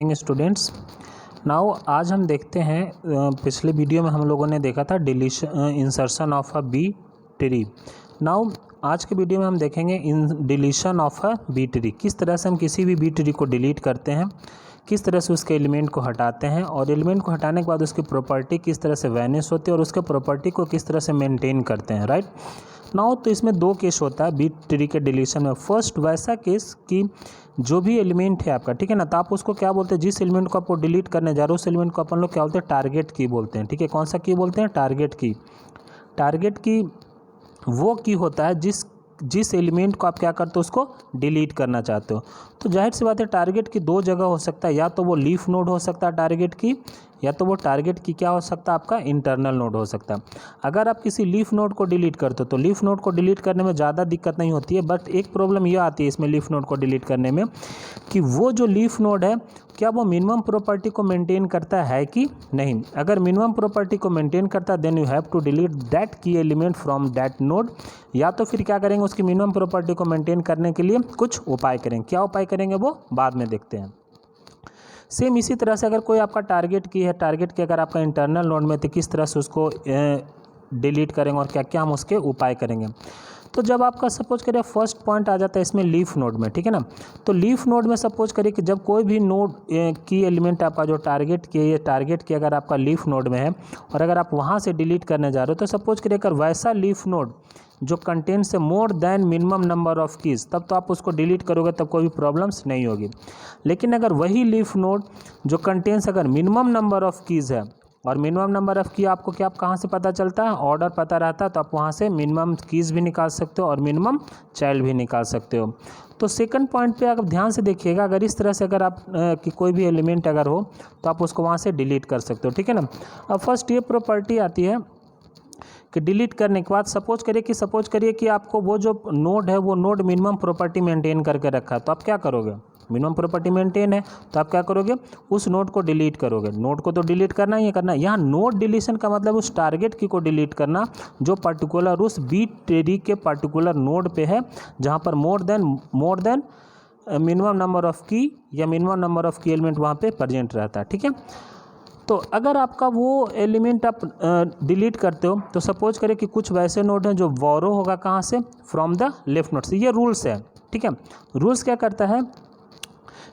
Students, now आज हम देखते हैं पिछले वीडियो में हम लोगों ने देखा था deletion insertion of a B tree. Now आज के वीडियो में हम देखेंगे इन deletion of a B tree, किस तरह से हम किसी भी बी ट्री को डिलीट करते हैं, किस तरह से उसके एलिमेंट को हटाते हैं और एलिमेंट को हटाने के बाद उसकी प्रॉपर्टी किस तरह से वैनिश होती है और उसके प्रॉपर्टी को किस तरह से मेंटेन करते हैं। राइट नाउ तो इसमें दो केस होता है बी ट्री के डिलीशन में। फर्स्ट वैसा केस कि जो भी एलिमेंट है आपका, ठीक है ना, तो आप उसको क्या बोलते हैं, जिस एलिमेंट को आपको डिलीट करने जा रहे हो उस एलिमेंट को अपन लोग क्या बोलते हैं, टारगेट की बोलते हैं। ठीक है, कौन सा की बोलते हैं, टारगेट की। टारगेट की वो की होता है जिस एलिमेंट को आप क्या करते हो, उसको डिलीट करना चाहते हो। तो जाहिर सी बात है टारगेट की दो जगह हो सकता है, या तो वो लीफ नोड हो सकता है टारगेट की, या तो वो टारगेट की क्या हो सकता है, आपका इंटरनल नोड हो सकता है। अगर आप किसी लीफ नोड को डिलीट करते हो तो लीफ नोड को डिलीट करने में ज़्यादा दिक्कत नहीं होती है, बट एक प्रॉब्लम ये आती है इसमें लीफ नोड को डिलीट करने में कि वो जो लीफ नोड है क्या वो मिनिमम प्रॉपर्टी को मेंटेन करता है कि नहीं। अगर मिनिमम प्रॉपर्टी को मेंटेन करता है then you have to delete that key element from that node, या तो फिर क्या करेंगे, उसकी मिनिमम प्रॉपर्टी को मेंटेन करने के लिए कुछ उपाय करेंगे। क्या उपाय करेंगे वो बाद में देखते हैं। सेम इसी तरह से अगर कोई आपका टारगेट की है, टारगेट की अगर आपका इंटरनल नोड में, तो किस तरह से उसको डिलीट करेंगे और क्या क्या हम उसके उपाय करेंगे। तो जब आपका सपोज करिए फर्स्ट पॉइंट आ जाता है इसमें लीफ नोड में, ठीक है ना, तो लीफ नोड में सपोज करिए कि जब कोई भी नोड की एलिमेंट आपका जो टारगेट की, ये टारगेट की अगर आपका लीफ नोड में है और अगर आप वहाँ से डिलीट करने जा रहे हो, तो सपोज करिए अगर वैसा लीफ नोड जो कंटेंट से more than minimum number of keys, तब तो आप उसको डिलीट करोगे तब कोई भी प्रॉब्लम्स नहीं होगी। लेकिन अगर वही लीफ नोड जो कंटेंट्स अगर मिनिमम नंबर ऑफ कीज़ है, और मिनिमम नंबर ऑफ की आपको क्या कहाँ से पता चलता है, ऑर्डर पता रहता है, तो आप वहाँ से मिनिमम कीज़ भी निकाल सकते हो और मिनिमम चाइल्ड भी निकाल सकते हो। तो सेकंड पॉइंट पे आप ध्यान से देखिएगा, अगर इस तरह से अगर आप कि कोई भी एलिमेंट अगर हो तो आप उसको वहाँ से डिलीट कर सकते हो, ठीक है ना। अब फर्स्ट ये प्रॉपर्टी आती है कि डिलीट करने के बाद सपोज करिए कि आपको वो जो नोड है वो नोड मिनिमम प्रॉपर्टी मेंटेन करके रखा है, तो आप क्या करोगे, मिनिमम प्रॉपर्टी मेंटेन है तो आप क्या करोगे, उस नोड को डिलीट करोगे। नोड को तो डिलीट करना ही करना है। यहाँ नोड डिलीशन का मतलब उस टारगेट की को डिलीट करना जो पर्टिकुलर उस बी ट्री के पर्टिकुलर नोड पे है, जहाँ पर more than minimum number of की या मिनिमम नंबर ऑफ की एलिमेंट वहाँ पे प्रेजेंट रहता है, ठीक है। तो अगर आपका वो एलिमेंट आप डिलीट करते हो तो सपोज करें कि कुछ वैसे नोड हैं जो बोरो होगा कहाँ से, फ्रॉम द लेफ्ट नोड से। ये रूल्स है, ठीक है। रूल्स क्या करता है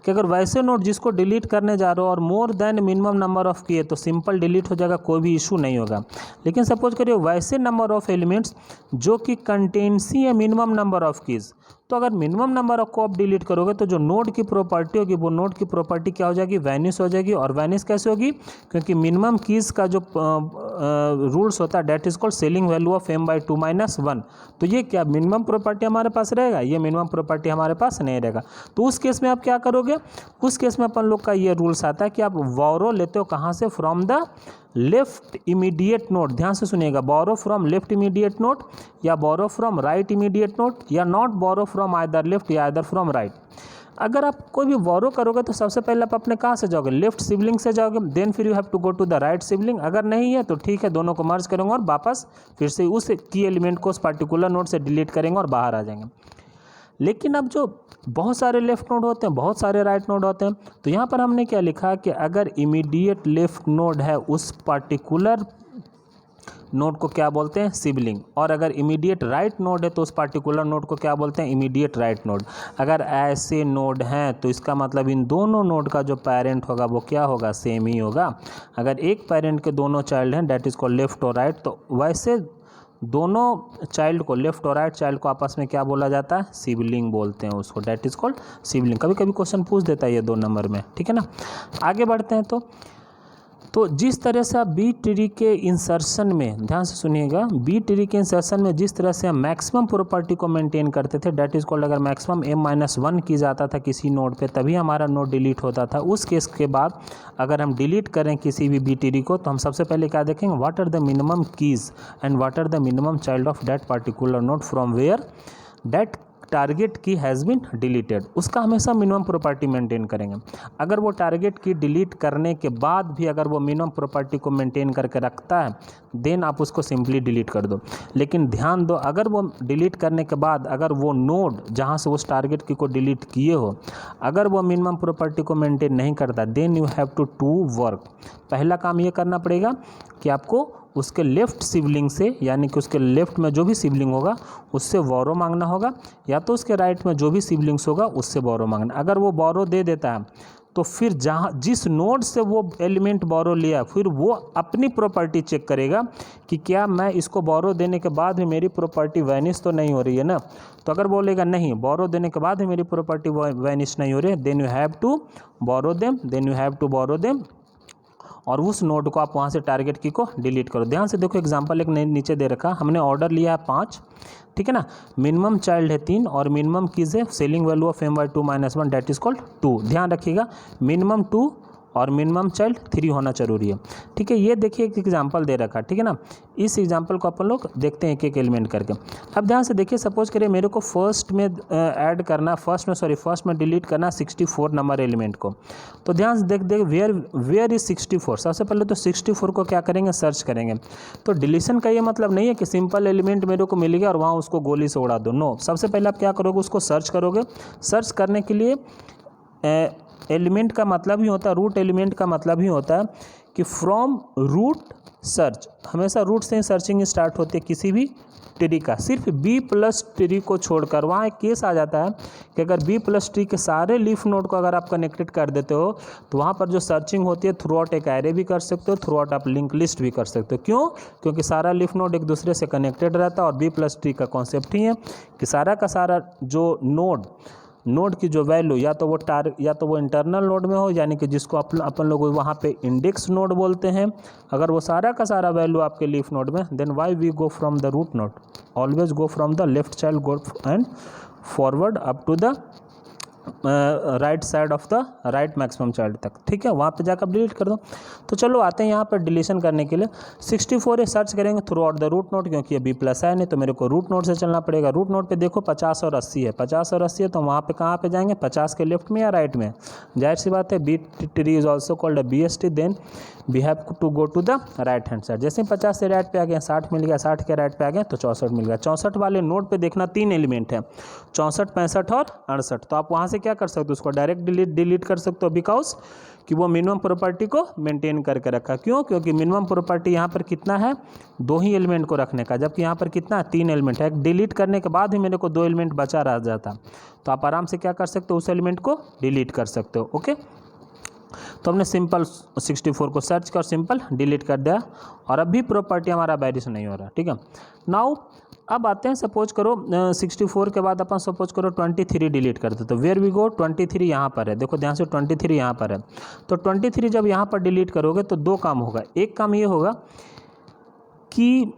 कि अगर वैसे नोड जिसको डिलीट करने जा रहे हो और more than minimum number of की है तो सिंपल डिलीट हो जाएगा, कोई भी इशू नहीं होगा। लेकिन सपोज करिए वैसे नंबर ऑफ एलिमेंट्स जो कि कंटेंसी है मिनिमम नंबर ऑफ कीज़, तो अगर मिनिमम नंबर ऑफ को आप डिलीट करोगे तो जो नोड की प्रॉपर्टी होगी वो नोड की प्रॉपर्टी क्या हो जाएगी, वैनिश हो जाएगी। और वैनिश कैसे होगी, क्योंकि मिनिमम कीज़ का जो रूल्स होता है that is called ceiling value of m/2 - 1। तो ये क्या मिनिमम प्रॉपर्टी हमारे पास रहेगा, ये मिनिमम प्रॉपर्टी हमारे पास नहीं रहेगा। तो उस केस में आप क्या करोगे, उस केस में अपन लोग का ये रूल्स आता है कि आप बोरो लेते हो कहाँ से, from the left immediate node. ध्यान से सुनिएगा, borrow from left immediate node या borrow from right immediate node, या not borrow from either left या आइदर फ्रॉम राइट। अगर आप कोई भी बोरो करोगे तो सबसे पहले आप अपने कहाँ से जाओगे, लेफ्ट सिबलिंग से जाओगे, देन फिर you have to go to the right sibling. अगर नहीं है तो ठीक है, दोनों को मर्ज करेंगे और वापस फिर से उस की एलिमेंट को उस पर्टिकुलर नोड से डिलीट करेंगे और बाहर आ जाएंगे। लेकिन अब जो बहुत सारे लेफ्ट नोड होते हैं, बहुत सारे राइट नोड होते हैं, तो यहाँ पर हमने क्या लिखा कि अगर इमीडिएट लेफ्ट नोड है उस पर्टिकुलर नोड को क्या बोलते हैं, सिबलिंग, और अगर इमीडिएट राइट नोड है तो उस पर्टिकुलर नोड को क्या बोलते हैं, इमीडिएट राइट नोड। अगर ऐसे नोड हैं तो इसका मतलब इन दोनों नोड का जो पेरेंट होगा वो क्या होगा, सेम ही होगा। अगर एक पेरेंट के दोनों चाइल्ड हैं डेट इज कॉल्ड लेफ्ट और राइट, तो वैसे दोनों चाइल्ड को, लेफ्ट और राइट चाइल्ड को आपस में क्या बोला जाता है, सिबलिंग बोलते हैं उसको, डेट इज कॉल्ड सिबलिंग। कभी कभी क्वेश्चन पूछ देता है ये 2 नंबर में, ठीक है ना। आगे बढ़ते हैं तो जिस तरह से आप बी ट्री के इंसर्शन में, ध्यान से सुनिएगा, बी ट्री के इंसर्शन में जिस तरह से हम मैक्सिमम प्रॉपर्टी को मेंटेन करते थे डेट इज कॉल्ड, अगर मैक्सिमम m-1 की जाता था किसी नोड पे तभी हमारा नोड डिलीट होता था। उस केस के बाद अगर हम डिलीट करें किसी भी बी ट्री को तो हम सबसे पहले क्या देखेंगे, what are the minimum keys and what are the minimum child of that particular node from where that target key has been deleted, उसका हमेशा मिनिमम प्रॉपर्टी मेंटेन करेंगे। अगर वो टारगेट की डिलीट करने के बाद भी अगर वो मिनिमम प्रॉपर्टी को मेंटेन करके रखता है देन आप उसको सिंपली डिलीट कर दो। लेकिन ध्यान दो, अगर वो डिलीट करने के बाद अगर वो नोड जहाँ से उस टारगेट की को डिलीट किए हो अगर वो मिनिमम प्रॉपर्टी को मेंटेन नहीं करता then you have to work. पहला काम ये करना पड़ेगा कि आपको उसके लेफ्ट सिबलिंग से, यानी कि उसके लेफ्ट में जो भी सिबलिंग होगा उससे बोरो मांगना होगा, या तो उसके राइट में जो भी सिबलिंग्स होगा उससे बोरो मांगना। अगर वो बोरो दे देता है तो फिर जहाँ जिस नोड से वो एलिमेंट बोरो लिया फिर वो अपनी प्रॉपर्टी चेक करेगा कि क्या मैं इसको बोरो देने के बाद भी मेरी प्रॉपर्टी वैनिश तो नहीं हो रही है ना। तो अगर बोलेगा नहीं, बोरो देने के बाद भी मेरी प्रॉपर्टी वैनिश नहीं हो रही है, then you have to borrow them, और उस नोड को आप वहाँ से टारगेट की को डिलीट करो। ध्यान से देखो, एग्जांपल एक नीचे दे रखा, हमने ऑर्डर लिया है 5, ठीक है ना, मिनिमम चाइल्ड है 3 और मिनिमम कीज है ceiling value of m/2 - 1 that is called 2। ध्यान रखिएगा मिनिमम 2 और मिनिमम चाइल्ड 3 होना जरूरी है, ठीक है। ये देखिए एक एग्जांपल दे रखा, ठीक है ना। इस एग्जांपल को अपन लोग देखते हैं एक एक एलिमेंट करके। अब ध्यान से देखिए, सपोज करिए मेरे को फर्स्ट में डिलीट करना 64 नंबर एलिमेंट को। तो ध्यान से देख वेयर इज 64। सबसे पहले तो 64 को क्या करेंगे, सर्च करेंगे। तो डिलीशन का ये मतलब नहीं है कि सिंपल एलिमेंट मेरे को मिल गया और वहाँ उसको गोली से उड़ा दो, नो। सबसे पहले आप क्या करोगे, उसको सर्च करोगे। सर्च करने के लिए एलिमेंट का मतलब ही होता है, रूट एलिमेंट का मतलब ही होता है कि फ्रॉम रूट सर्च। हमेशा रूट से ही सर्चिंग स्टार्ट होती है किसी भी ट्री का, सिर्फ B+ ट्री को छोड़कर। वहाँ एक केस आ जाता है कि अगर B+ ट्री के सारे लीफ नोड को अगर आप कनेक्टेड कर देते हो तो वहाँ पर जो सर्चिंग होती है थ्रू आउट एक एरे भी कर सकते हो, थ्रू आउट आप लिंक लिस्ट भी कर सकते हो। क्यों? क्योंकि सारा लीफ नोड एक दूसरे से कनेक्टेड रहता है और B+ ट्री का कॉन्सेप्ट ही है कि सारा का सारा जो नोड की जो वैल्यू या तो वो इंटरनल नोड में हो, यानी कि जिसको अपन लोग वहाँ पे इंडेक्स नोड बोलते हैं। अगर वो सारा का सारा वैल्यू आपके लीफ नोड में, then why we go from the root node, always go from the left child go and forward up to the right side of the right maximum child तक, ठीक है। वहाँ पे जाकर डिलीट कर दो। तो चलो आते हैं यहाँ पर डिलीशन करने के लिए। 64 ये सर्च करेंगे throughout the root node, क्योंकि ये B+ है नहीं तो मेरे को रूट नोड से चलना पड़ेगा। रूट नोड पे देखो 50 और 80 है, 50 और 80 है तो वहाँ पे कहाँ पे जाएंगे, 50 के लेफ्ट में या राइट में। जाहिर सी बात है B tree is also called a BST, then we have to go to the right hand side. जैसे 50 से राइट पे आ गए 60 मिल गया, 60 के राइट पे आ गए तो 64 मिल गया। 64 वाले नोड पे देखना 3 एलिमेंट है, 64, 65 और 68। तो आप वहाँ से क्या कर सकते हो, उसको डायरेक्ट डिलीट कर सकते हो, बिकॉज कि वो मिनिमम प्रॉपर्टी को मेंटेन करके रखा। क्यों? क्योंकि मिनिमम प्रॉपर्टी यहाँ पर कितना है, 2 ही एलिमेंट को रखने का, जबकि यहाँ पर कितना है, 3 एलिमेंट है। डिलीट करने के बाद ही मेरे को 2 एलिमेंट बचा रह जाता, तो आप आराम से क्या कर सकते हो, उस एलिमेंट को डिलीट कर सकते हो। ओके, तो हमने सिंपल 64 को सर्च कर सिंपल डिलीट कर दिया और अभी प्रॉपर्टी हमारा वैरिश नहीं हो रहा, ठीक है। नाउ अब आते हैं, सपोज करो 64 के बाद अपन सपोज करो 23 डिलीट करते, तो वेयर वी गो, 23 यहाँ पर है। देखो ध्यान से 23 यहाँ पर है, तो 23 जब यहाँ पर डिलीट करोगे तो 2 काम होगा। एक काम ये होगा कि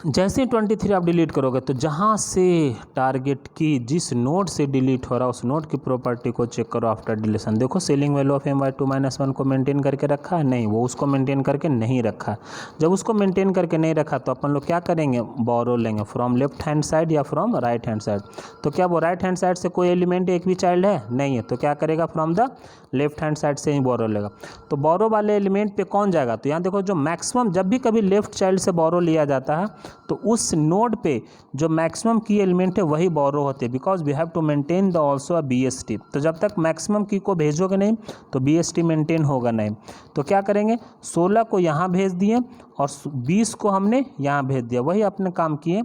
जैसे 23 आप डिलीट करोगे तो जहाँ से टारगेट की जिस नोड से डिलीट हो रहा है उस नोड की प्रॉपर्टी को चेक करो आफ्टर डिलीशन। देखो सेलिंग वैल्यू ऑफ m/2 - 1 को मेंटेन करके रखा है, नहीं, वो उसको मेंटेन करके नहीं रखा। जब उसको मेंटेन करके नहीं रखा तो अपन लोग क्या करेंगे, बोरो लेंगे फ्रॉम लेफ्ट हैंड साइड या फ्रॉम राइट हैंड साइड। तो क्या वो राइट हैंड साइड से कोई एलिमेंट एक भी चाइल्ड है, नहीं है, तो क्या करेगा, from the left hand side से ही बोरो लेगा। तो बोरो वाले एलिमेंट पे कौन जाएगा, तो यहाँ देखो जो मैक्सिमम, जब भी कभी लेफ्ट चाइल्ड से बोरो लिया जाता है तो उस नोड पे जो मैक्सिमम की एलिमेंट है वही बोरो होते हैं, because we have to maintain the also BST। तो जब तक मैक्सिमम की को भेजोगे नहीं तो BST मेंटेन होगा नहीं। तो क्या करेंगे, 16 को यहाँ भेज दिए और 20 को हमने यहाँ भेज दिया, वही अपने काम किए।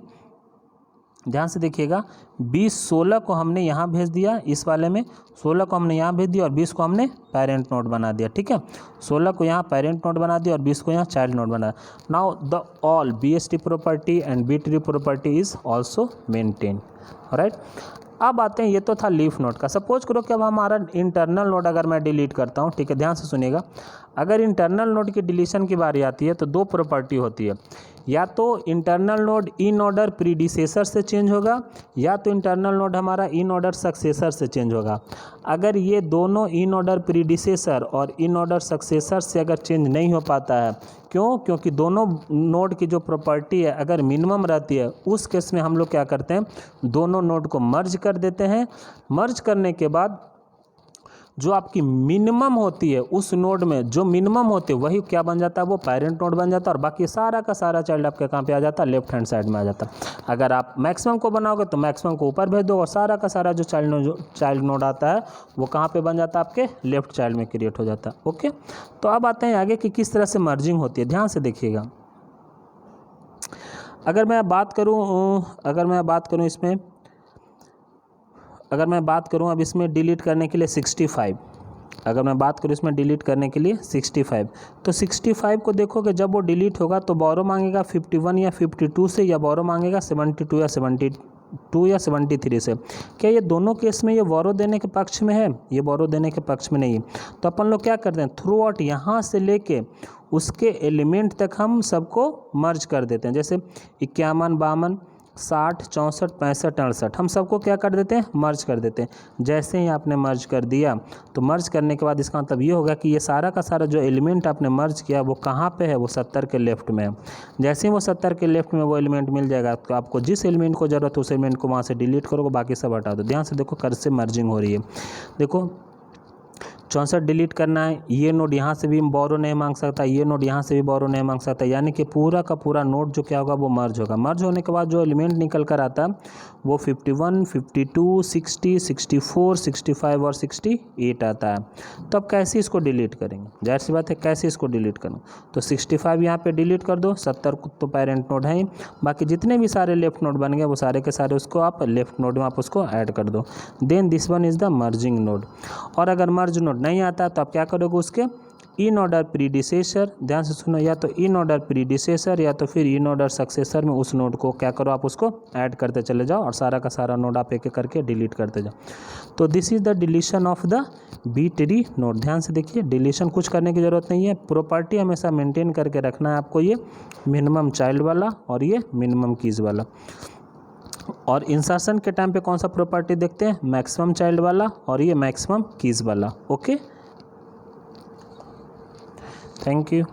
ध्यान से देखिएगा, 16 को हमने यहाँ भेज दिया, इस वाले में 16 को हमने यहाँ भेज दिया और 20 को हमने पेरेंट नोड बना दिया, ठीक है। 16 को यहाँ पेरेंट नोड बना दिया और 20 को यहाँ चाइल्ड नोड बना दिया। Now the all BST property and B tree property is also maintain, right. अब आते हैं, ये तो था लीफ नोड का। सपोज करो कि अब हमारा इंटरनल नोड अगर मैं डिलीट करता हूँ, ठीक है, ध्यान से सुनिएगा। अगर इंटरनल नोड की डिलीशन की बारी आती है तो 2 प्रॉपर्टी होती है, या तो internal node in order predecessor से चेंज होगा या तो इंटरनल नोड हमारा इन ऑर्डर सक्सेसर से चेंज होगा। अगर ये दोनों इन ऑर्डर प्रीडिसेसर और इन ऑर्डर सक्सेसर से अगर चेंज नहीं हो पाता है, क्यों? क्योंकि दोनों नोड की जो प्रॉपर्टी है अगर मिनिमम रहती है, उस केस में हम लोग क्या करते हैं, दोनों नोड को मर्ज कर देते हैं। मर्ज करने के बाद जो आपकी मिनिमम होती है उस नोड में जो मिनिमम होती है वही क्या बन जाता है, वो पेरेंट नोड बन जाता है और बाकी सारा का सारा चाइल्ड आपके कहाँ पे आ जाता है, लेफ्ट हैंड साइड में आ जाता है। अगर आप मैक्सिमम को बनाओगे तो मैक्सिमम को ऊपर भेज दो और सारा का सारा जो चाइल्ड नोड आता है वो कहाँ पे बन जाता है, आपके लेफ्ट चाइल्ड में क्रिएट हो जाता है। ओके, तो अब आते हैं आगे कि किस तरह से मर्जिंग होती है। ध्यान से देखिएगा, अगर मैं बात करूँ इसमें, अगर मैं बात करूं अब इसमें डिलीट करने के लिए 65, अगर मैं बात करूं इसमें डिलीट करने के लिए 65, तो 65 को देखोगे जब वो डिलीट होगा तो बोरो मांगेगा 51 या 52 से, या बोरो मांगेगा 72 या 72 या 73 से। क्या ये दोनों केस में ये बोरो देने के पक्ष में है? ये बोरो देने के पक्ष में नहीं है। तो अपन लोग क्या करते हैं, थ्रू आउट यहाँ से लेके उसके एलिमेंट तक हम सबको मर्ज कर देते हैं। जैसे 51, 52, 60, 64, 65, 68 हम सबको क्या कर देते हैं, मर्ज कर देते हैं। जैसे ही आपने मर्ज कर दिया तो मर्ज करने के बाद इसका मतलब ये होगा कि ये सारा का सारा जो एलिमेंट आपने मर्ज किया वो कहाँ पे है, वो 70 के लेफ्ट में है। जैसे ही वो 70 के लेफ्ट में वो एलिमेंट मिल जाएगा तो आपको जिस एलिमेंट को ज़रूरत है उस एलिमेंट को वहाँ से डिलीट करोगे, बाकी सब हटा दो। ध्यान से देखो कैसे मर्जिंग हो रही है। देखो 64 डिलीट करना है, ये नोड यहाँ से भी बोरो नहीं मांग सकता, ये नोड यहाँ से भी बोरो नहीं मांग सकता, यानी कि पूरा का पूरा नोड जो क्या होगा वो मर्ज होगा। मर्ज होने के बाद जो एलिमेंट निकल कर आता है वो 51, 52, 60, 64, 65 और 68 आता है। तो अब कैसे इसको डिलीट करेंगे, जाहिर सी बात है कैसे इसको डिलीट करूँ, तो 65 यहाँ पे डिलीट कर दो, 70 तो पेरेंट नोड है ही, बाकी जितने भी सारे लेफ्ट नोड बन गए वो सारे के सारे उसको आप लेफ्ट नोड में आप उसको ऐड कर दो। Then this one is the merging node. और अगर मर्ज नोड नहीं आता तो आप क्या करोगे, उसके इन ऑर्डर प्रीडिसेसर, ध्यान से सुनो, या तो इन ऑर्डर प्रीडिसेसर या तो फिर इन ऑर्डर सक्सेसर में उस नोड को क्या करो, आप उसको ऐड करते चले जाओ और सारा का सारा नोड आप एक एक करके डिलीट करते जाओ। तो this is the deletion of the B tree node. ध्यान से देखिए, डिलीशन कुछ करने की ज़रूरत नहीं है, प्रॉपर्टी हमेशा मेंटेन करके रखना है आपको, ये मिनिमम चाइल्ड वाला और ये मिनिमम कीज वाला। और इंसर्शन के टाइम पे कौन सा प्रॉपर्टी देखते हैं, मैक्सिमम चाइल्ड वाला और ये मैक्सिमम कीज वाला। Okay, thank you.